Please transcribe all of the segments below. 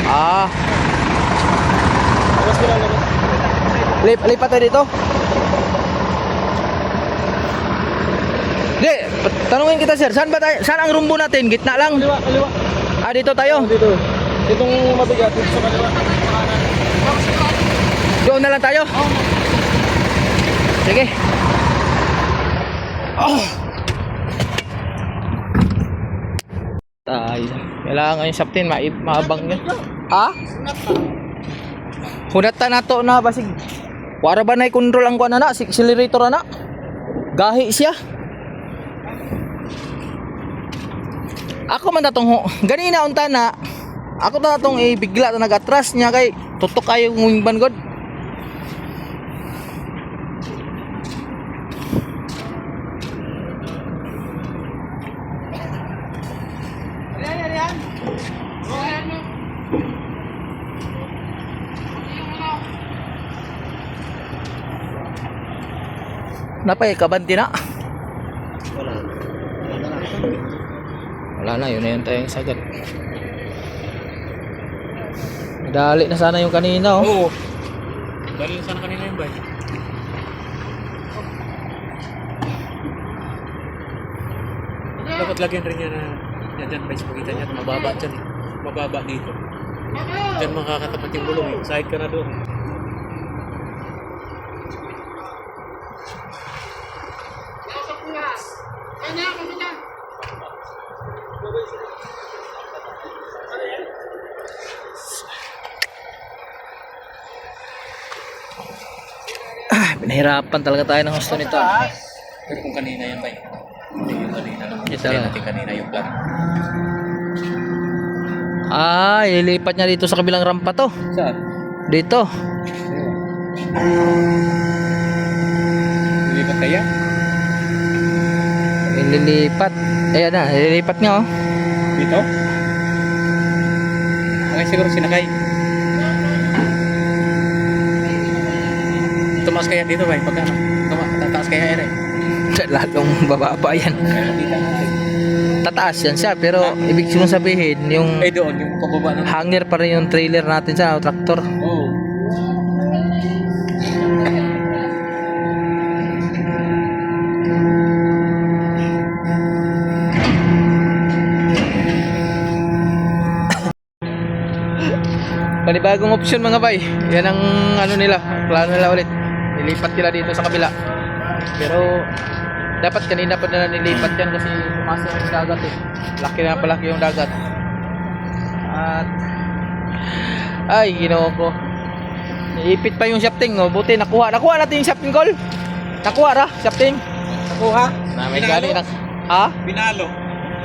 Ah, Labas ko lang, labas. lipat tayo dito. Di, tanungin kita sir, saan ba tayo? Saan ang rumbo natin? Gitna lang. Kaliwa, kaliwa. Ah, dito tayo. Dito. Itong mabigat, dito sa kaliwa. Kanan. Doon na lang tayo. Sige. Tayo. Kailangan yung saptin, maabang nyo. Ha? Hunatan na to na basig. Wara ba na i-control ang kuha na accelerator na? Gahi siya. Ako man tatong ganina unta na. Ako na tatong ibigla na nag-atras niya kay tutok kayo ng wingban god. Napay kabanti na. Wala na, yun na yung tayong sagad. Dali na sana yung kanina, oh. Oo. Dali na sana kanina yung bike. Dapat lagyan rin niya na dyan guys, makita niya mababa dyan eh. Mababa dito. Dyan makakatapat yung gulong eh. Side ka na doon. Pinahirapan talaga tayo ng gusto nito. Pero kung kanina yan ba hindi yung kanina lang. Ito Hindi lang. natin kanina yung plan. Ah, ililipat niya dito sa kabilang rampa to. Saan? Dito. Lilipat kaya? Ililipat. Ayan na, ililipat nga, oh. Dito? Okay, siguro sinakay. Tumaas kaya dito ba? Pagka ano? Tataas kaya ere? Lalong bababa yan. Dito natin. Tataas yan siya, pero ibig mong sabihin, yung Eh doon, yung pababa na. hanger pa rin yung trailer natin sa traktor. Oo. Panibagong option mga bay. Yan ang ano nila, plano nila ulit. Nilipat nila dito sa kabila. Pero dapat kanina pa nila nilipat yan kasi umasa yung dagat eh. Laki na palaki yung dagat. At ay, ginawa ko. Iipit pa yung shafting, oh. Buti nakuha. Nakuha natin yung shafting call. Nakuha ra, shafting. Nakuha? Na may gali na. Ha? Binalo.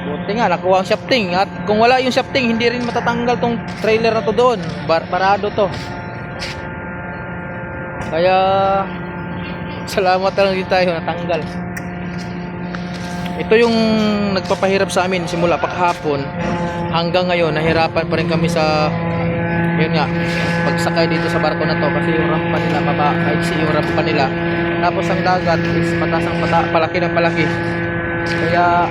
Buti nga, nakuha ang shafting. At kung wala yung shafting, hindi rin matatanggal tong trailer na to doon. Parado to. Kaya salamat na lang din tayo, natanggal. Ito yung nagpapahirap sa amin simula pa kahapon hanggang ngayon. Nahirapan pa rin kami sa yun nga, pagsakay dito sa barko na to kasi yung rampa nila kahit yung rampa nila. Tapos ang dagat is patas ang palaki ng palaki. Kaya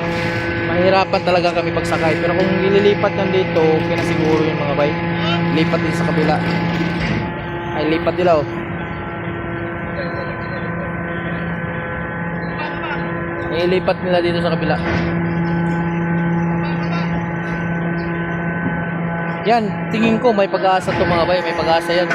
mahirapan talaga kami pagsakay. Pero kung ililipat yan dito, okay na siguro yung mga bay. Lipat din sa kabila. Ay, lipat nila, oh. Ilipat nila dito sa kabila. Yan, tingin ko may pag-asa to mga bay. May pag-asa yan.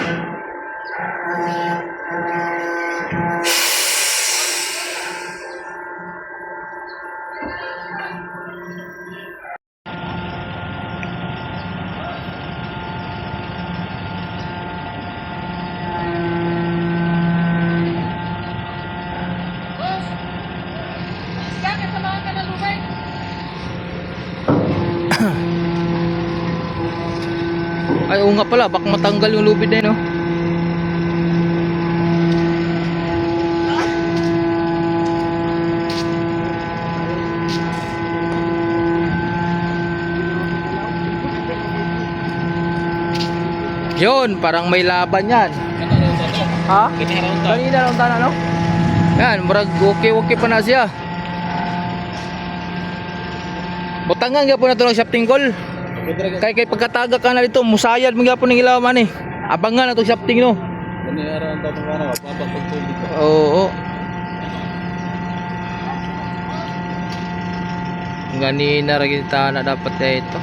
Ay, oo nga pala, baka matanggal yung lubid na yun, oh. Yun, parang may laban yan. Ha? Kanina lang tayo, no? Yan, marag okay pa na siya. Butangan nga po na ito ng shafting call. Kay pagkataga ka na dito, musayad mga po ng ilaw man eh. Abangan na itong shafting no. Nangyayaraan tayo ng araw, papapagpul dito. Oo. Ganina rin kita na dapat na ito.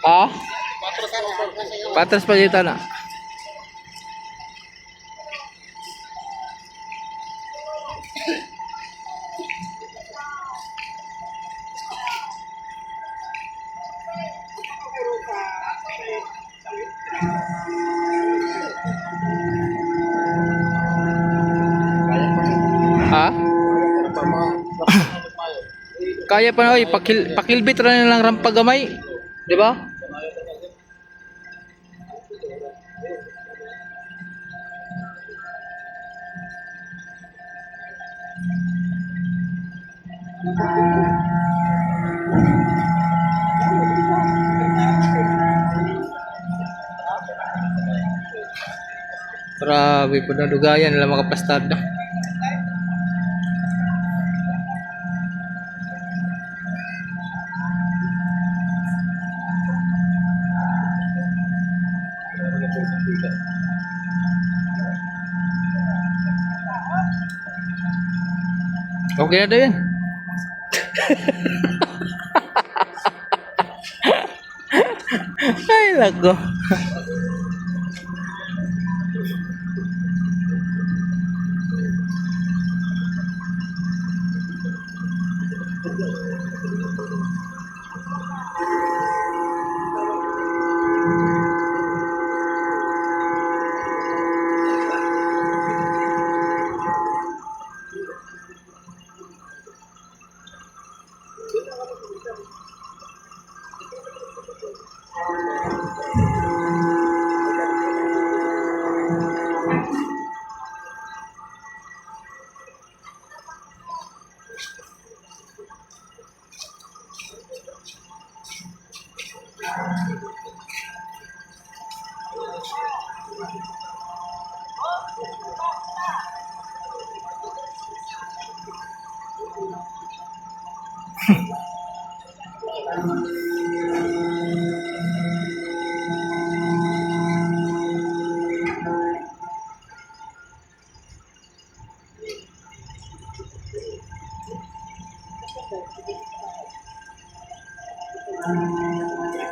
Ah? Patras pa dito na. Ha? Kaya pa na, oy, pakilbit ra na lang rampa gamay. Di ba? Grabe po na dugayan nila makapastad na. Okay na daw yan. Ay, lako.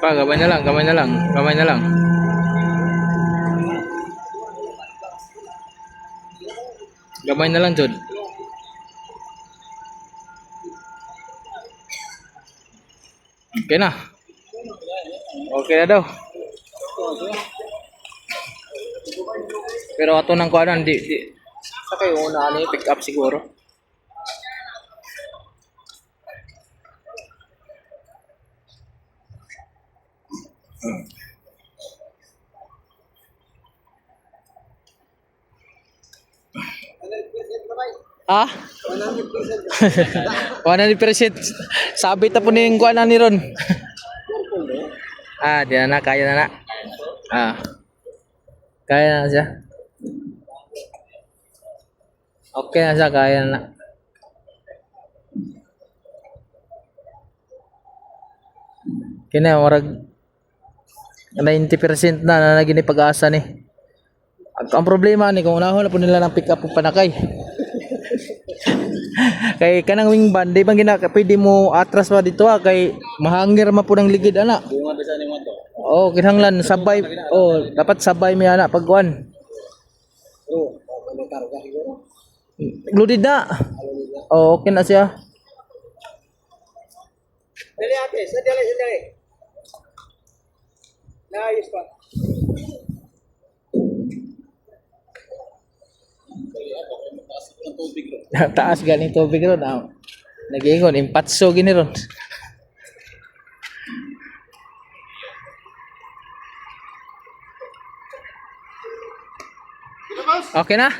Pa, gamay na lang, gamay na lang, gamay na lang. Gamay na lang, Jod. Okay na. Okay na daw. Pero ato nang kuanan, di. Sa kayo una ano pick up siguro. Ah? 100%. Sabit na po na yung kuanan ni Ron. Ah, di na, kaya na na. Ah. Kaya na siya. Okay na siya, kaya na. Kina, warag 90% na naging pag-asa ni. Ang problema ni kung unahon na po nila ng pick up ng panakay. Kay kanang wing band, di bang pwede mo atras pa dito kay mahangir man po ng ligid ana. Bunga bisa ni mo to. Oh, kinahanglan sabay. Oh, dapat sabay mi ana pagkuan. Oh, ano karga siguro? Loaded na. Oh, okay na siya. Dali ate, sandali. Naayos pa. Taas galing tubig ron. Ah. Nag-iingon, impatso gini ron. Okay na?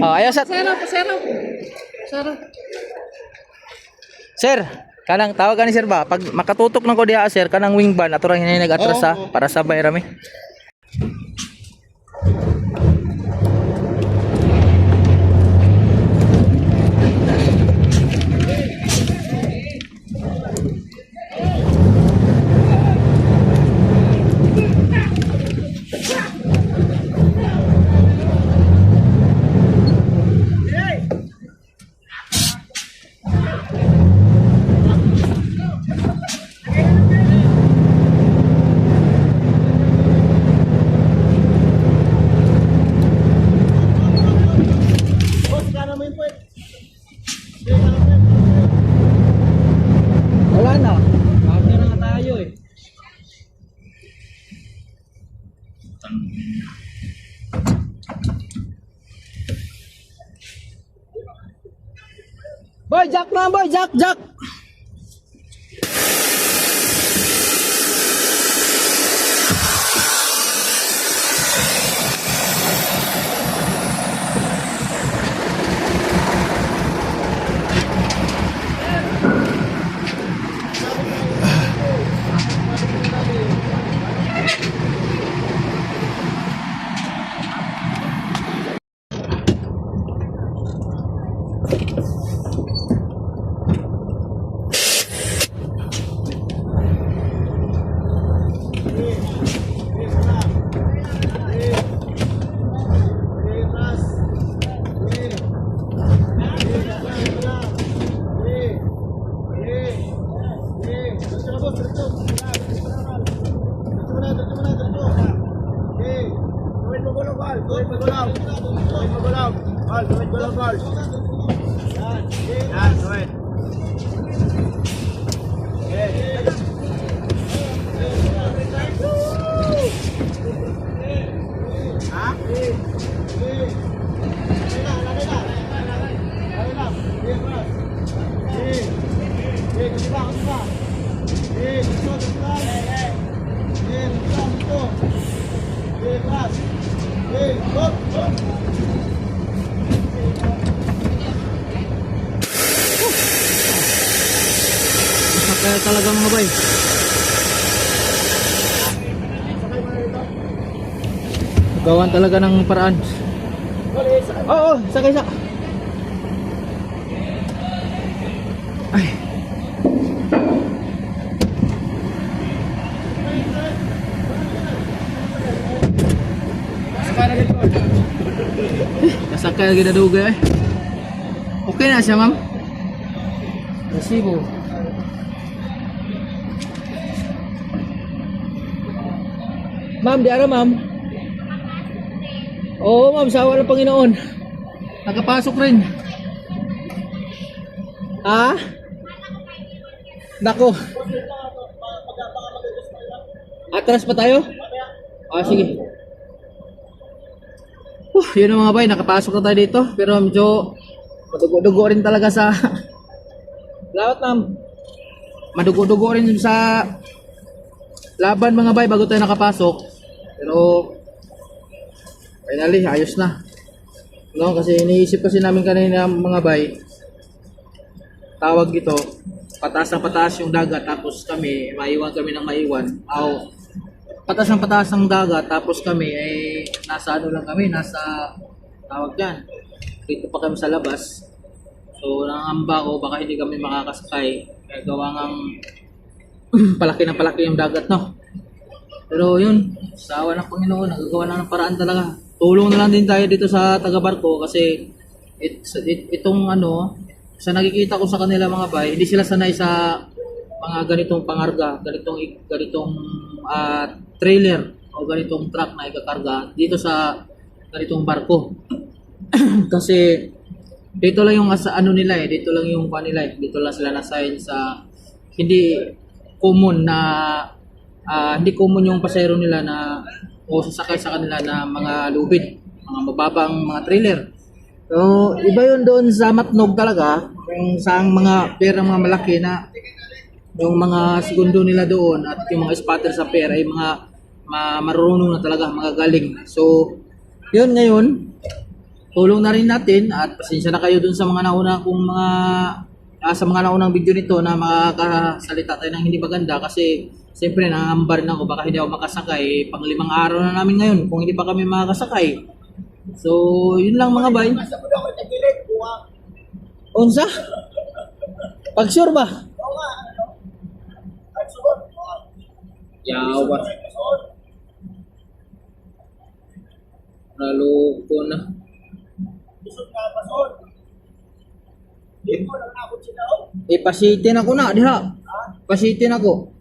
Oh, ayo sa Sir, kanang tawag ni sir ba? Pag makatutok ng ko diha sir, kanang wing ban ato ra hinay nag-atras ha, para sabay rami. Wala na. Partner na nga tayo eh. Boy, jack na boy, jack, jack. Kaya talaga mga bay. Gawan talaga ng paraan. Oo, sakay sa. Ay. Nasakay lagi na duga eh. Okay na siya ma'am? Resibo. Ma'am, di ara ma'am. Oo ma'am, sa awa ng Panginoon. Nakapasok rin. Ah? Nako. Atras pa tayo? Ah, sige. Yun ang mga bay, nakapasok na tayo dito. Pero medyo madugo-dugo rin talaga sa... Lawat ma'am. Madugo-dugo rin sa... laban mga bay bago tayo nakapasok. Pero... finally, ayos na. No, kasi iniisip kasi namin kanina mga bay. Tawag ito, pataas na pataas yung dagat tapos kami, maiwan kami ng maiwan. Pataas ng pataas ng dagat tapos kami ay nasa ano lang kami, nasa tawag yan. Dito pa kami sa labas. So nangamba ko baka hindi kami makakasakay. Kaya gawa ng palaki ng palaki yung dagat, no. Pero yun, sa awa ng Panginoon, nagagawa na ng paraan talaga. Tulong na lang din tayo dito sa taga-barko kasi itong ano, sa nakikita ko sa kanila mga bay, hindi sila sanay sa mga ganitong pangarga, ganitong trailer o ganitong truck na ikakarga dito sa ganitong barko. Kasi dito lang yung ano nila eh, dito lang yung nila eh, dito lang sila na-sign sa hindi common na hindi common yung pasahero nila na o sasakay sa kanila na mga lubid, mga mababang mga trailer. So, iba yun doon sa Matnog talaga, yung sa mga pera mga malaki na yung mga segundo nila doon at yung mga spotter sa pera ay mga marunong na talaga, mga galing. So, yun ngayon, tulong na rin natin at pasensya na kayo doon sa mga nauna kong mga sa mga naunang video nito na makakasalita tayo ng hindi maganda kasi siyempre nangangambar na ako baka hindi ako makasakay. Pang 5 araw na namin ngayon kung hindi pa kami makakasakay. So, yun lang mga bay. Unsa? Pag sure ba? Yawa. Naloko na. Pasitin ako na, diha. Pasitin ako.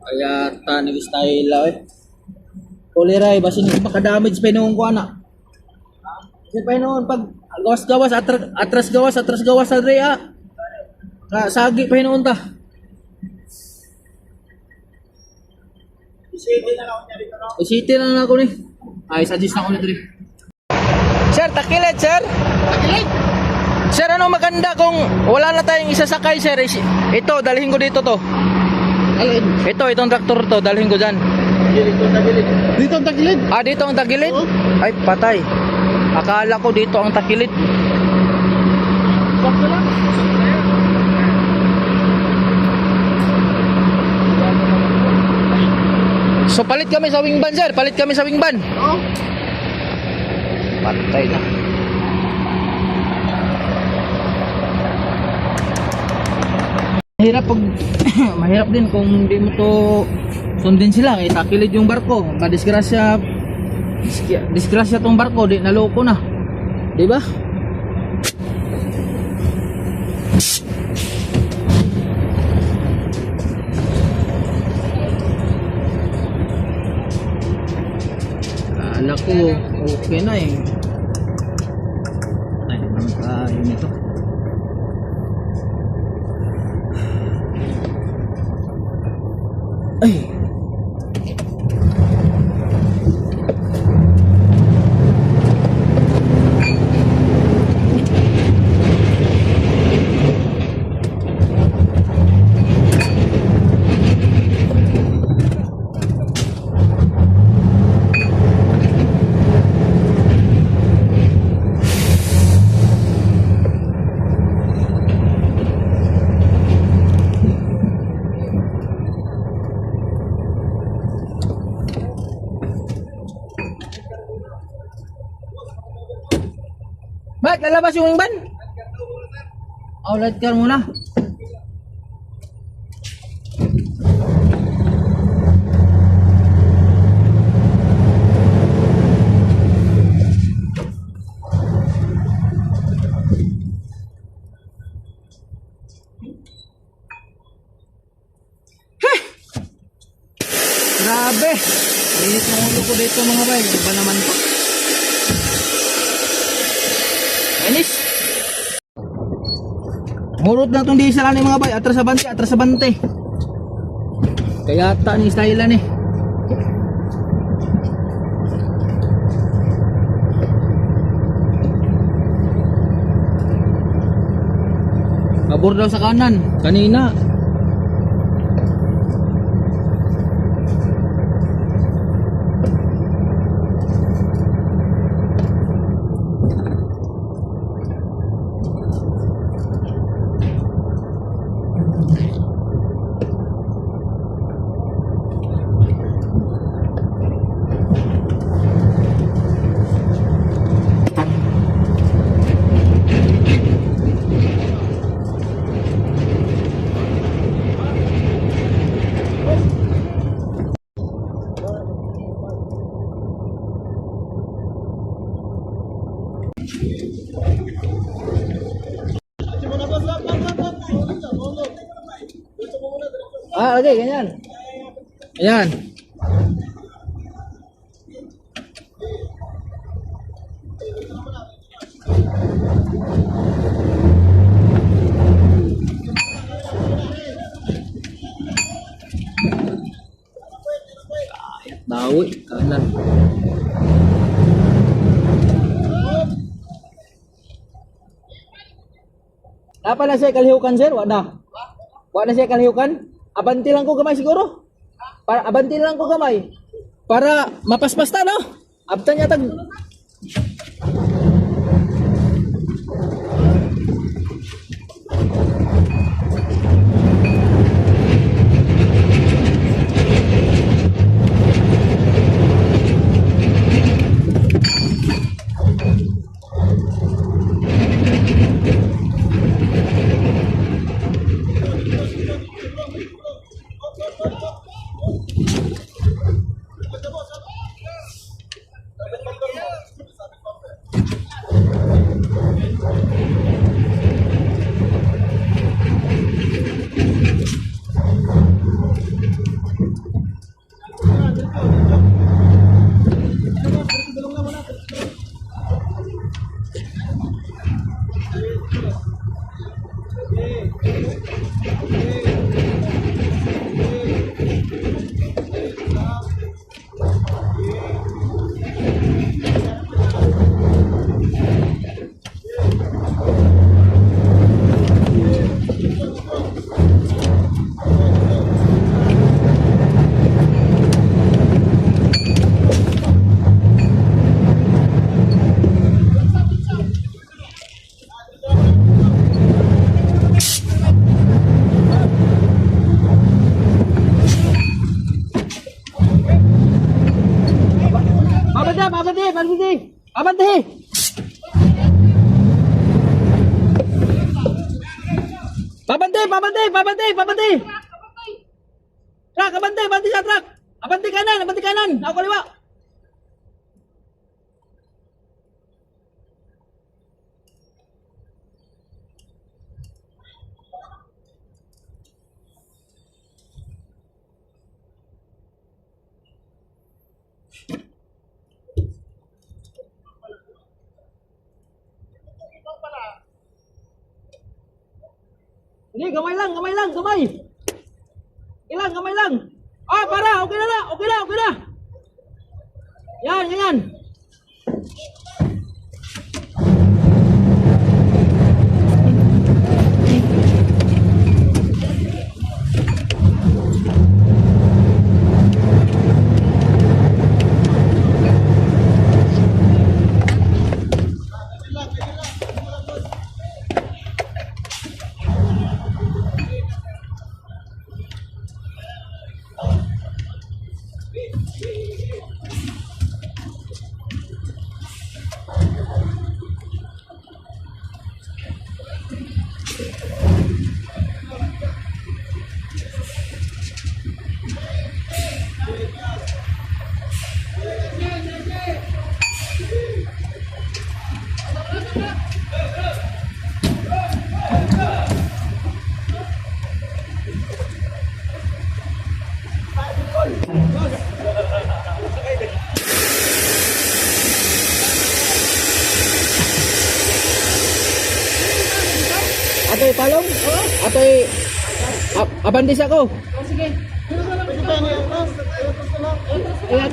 Kaya tanig style eh. Kuliray, basin ko makadamage pa noon ko ana. Kasi pa noon pag gawas-gawas, atras gawas sa Drea. Sagi pa noon ta. Isitin na lang ako ni. Ay, suggest na ako nito. Sir, takilid, sir. Takilid. Sir, ano maganda kung wala na tayong isasakay, sir? Ito, dalhin ko dito to. Alin? Itong traktor to, dalhin ko dyan. Dito ang tagilid. Ah, dito ang tagilid? Ay, patay. Akala ko dito ang takilid. Bakit lang? So, palit kami sa wingban, sir. Palit kami sa wingban. Oo. Patay na. Mahirap pag mahirap din kung hindi mo to sundin sila kaya takilid yung barko. Madisgrasya disgrasya tong barko, di naloko na. Di ba? Akala ko okay na eh. Ay, naman tayo nito. Ay. Ba't lalabas yung wingban? Oh, light car muna. Grabe! Init ng ulo ko dito mga bay. Iba naman to. Inis! Murot na itong diesel ni mga bay. Atras sa bante. Kaya ta ni style ni. Pabor daw sa kanan. Kanina. Ah, okay, ganyan. Ayan. Bawi, kanan. Napa na siya kalihukan, sir? Wala. Wala na siya kalihukan? Abanti lang ko gamay siguro. Para abanti lang ko gamay. Para mapaspas ta, no? Abtan niya tag... Abante! Pabante! Trak, abante sa trak! Abante kanan! Ako kaliwa! Hindi, gamay lang. Gamay lang. Ah, para, okay na. Yan. Atoy palong? Atoy abandis ako. Sige.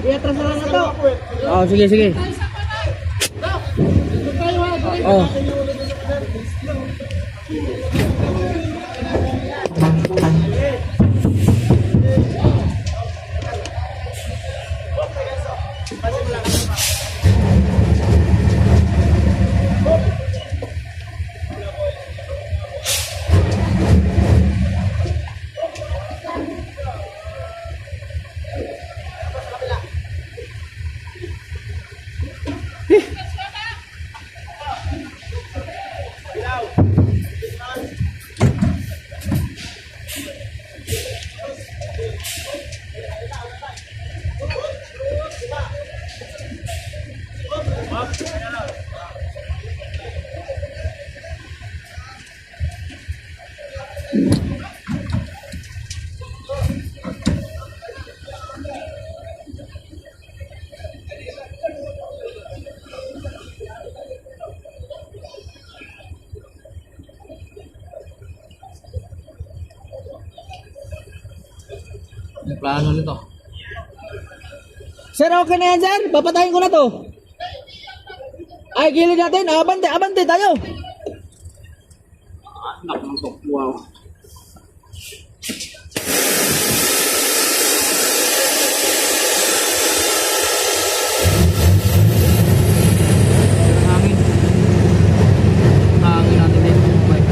Iatras na lang ito. Oh, sige. Oh. Plano nito. Sir, okay na yan, sir? Papatayin ko na to. Ay, gilid natin. Abante tayo. Wow. Hangin. Hangin natin dito. Bye.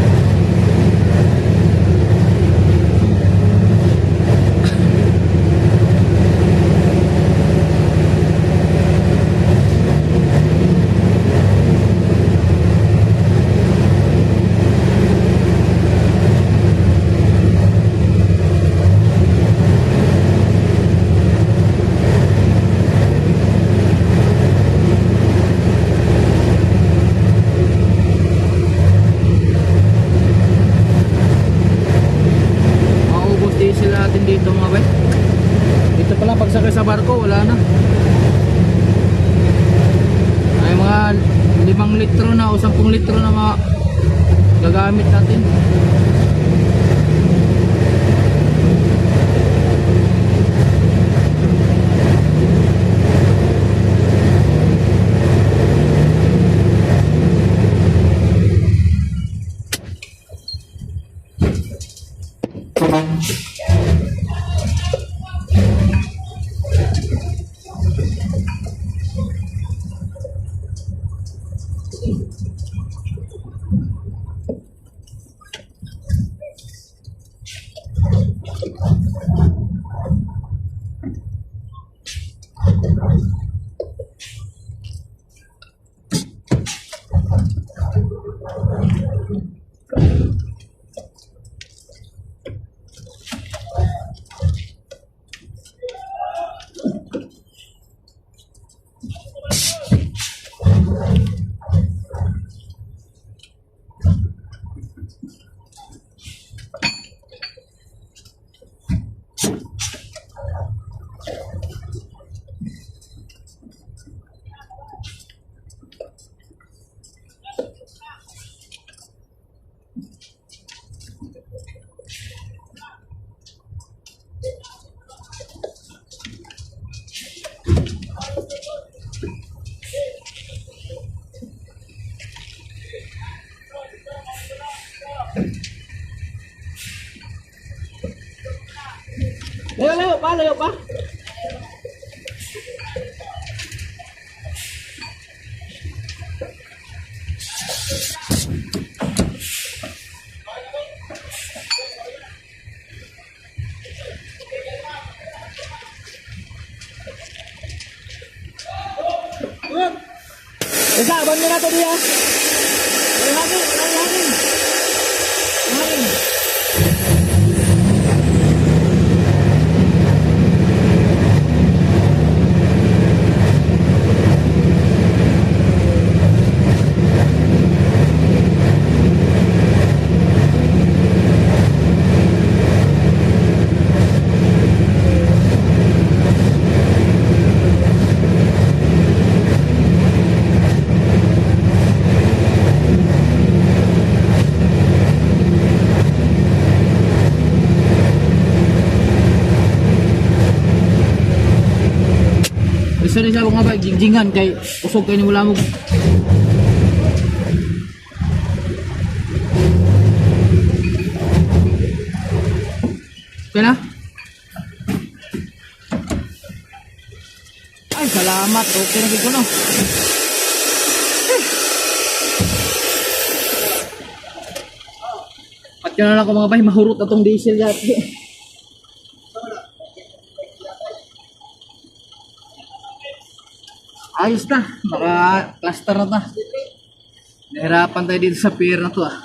Maubos diesel natin dito mga bay. Dito pala pagsakay sa barko wala na. Ay mga 5 litro na o 10 litro na mga gagamit natin. Layo pa. Isa, banda na ito diya. Ay, hangin. Gusto rin siya mga ba, jingjingan kay usog kayo ni wala mo. Kaya na? Ay, salamat. Okay na ko no. At yun na lang ko mga bay, mahurot na tong diesel yati. Ayos na, naka-cluster na ta. Nahirapan tayo dito sa pier na to ah.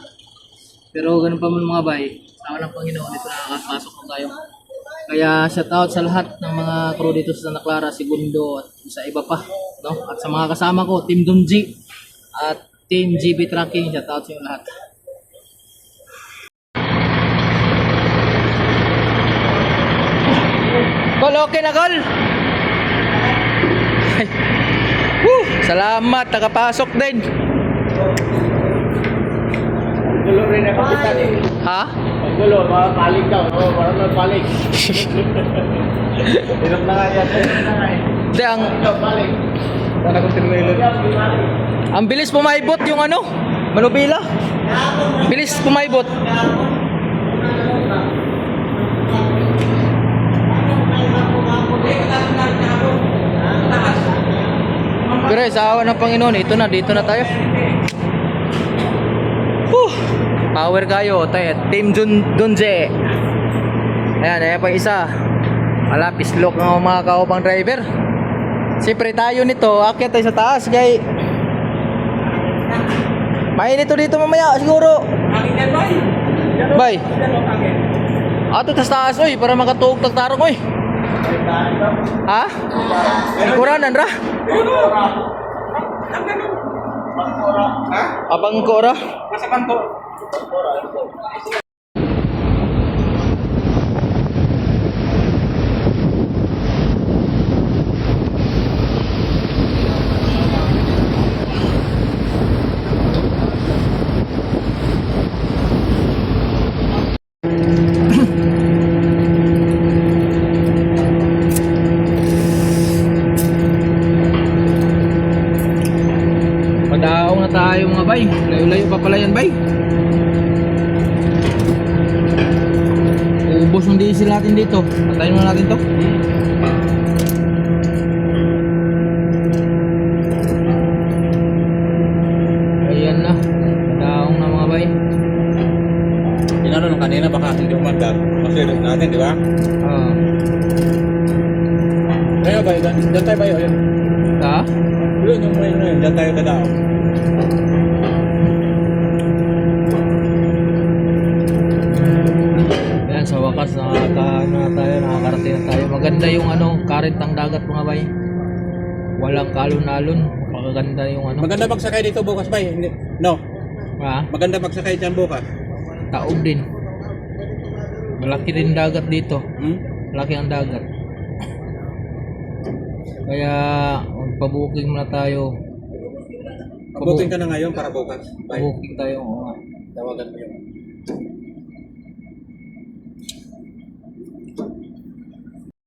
Pero ganun pa man mga bay, sa walang Panginoon dito nakakapasok na tayo. Kaya shout out sa lahat ng mga crew dito sa Santa Clara, Segundo at sa iba pa, no? At sa mga kasama ko, Team Dumji at Team GB Tracking, shout out sa inyo lahat. Gol, okay na gol. Salamat, nakapasok din. Gulo rin ang kapitan eh. Ha? Gulo, palig daw. Oo, parang magpalig. Hirap na nga yan. Hindi, Palig. Sana kung tinulilo. ang bilis pumaibot yung ano, Manubila. Bilis pumaibot. Pero sa awa ng Panginoon, ito na, dito na tayo. Power kayo, tayo. Team Dunje. Ayan, ayan pa isa. Malapis lock ng mga kaupang driver. Siyempre tayo nito, akyat tayo sa taas, gay. Mainit to dito mamaya, siguro. Bay. Ato tas taas, oy, para makatuog tagtarong, oy. Ha? Kuranan ra? Abang ko ra? Masa bangko. Padaong na tayo mga bay. Layo-layo pa pala yan, bay. Ubos ng diesel natin dito. Patayin muna natin to. Ayan na. Padaong na mga bay. Inano nung kanina baka hindi umandar. Masirap natin, di ba? Ah. Kaya ba, dyan tayo ba yun? Ha? Yun, yung may yun, dyan tayo dadao. Ayan, sa wakas nakakarating na tayo. Maganda yung current ng dagat mga bay. Walang kalon-alon. Magaganda yung Maganda magsakay dito bukas ba? Hindi. No, ha? maganda magsakay dyan bukas. Taog din. Malaki rin dagat dito. Hmm? Malaki ang dagat. Kaya magpa-booking muna tayo. Pabukin ka na ngayon para bukas. Bye. Booking tayo. Oo nga. Tawagan mo yun.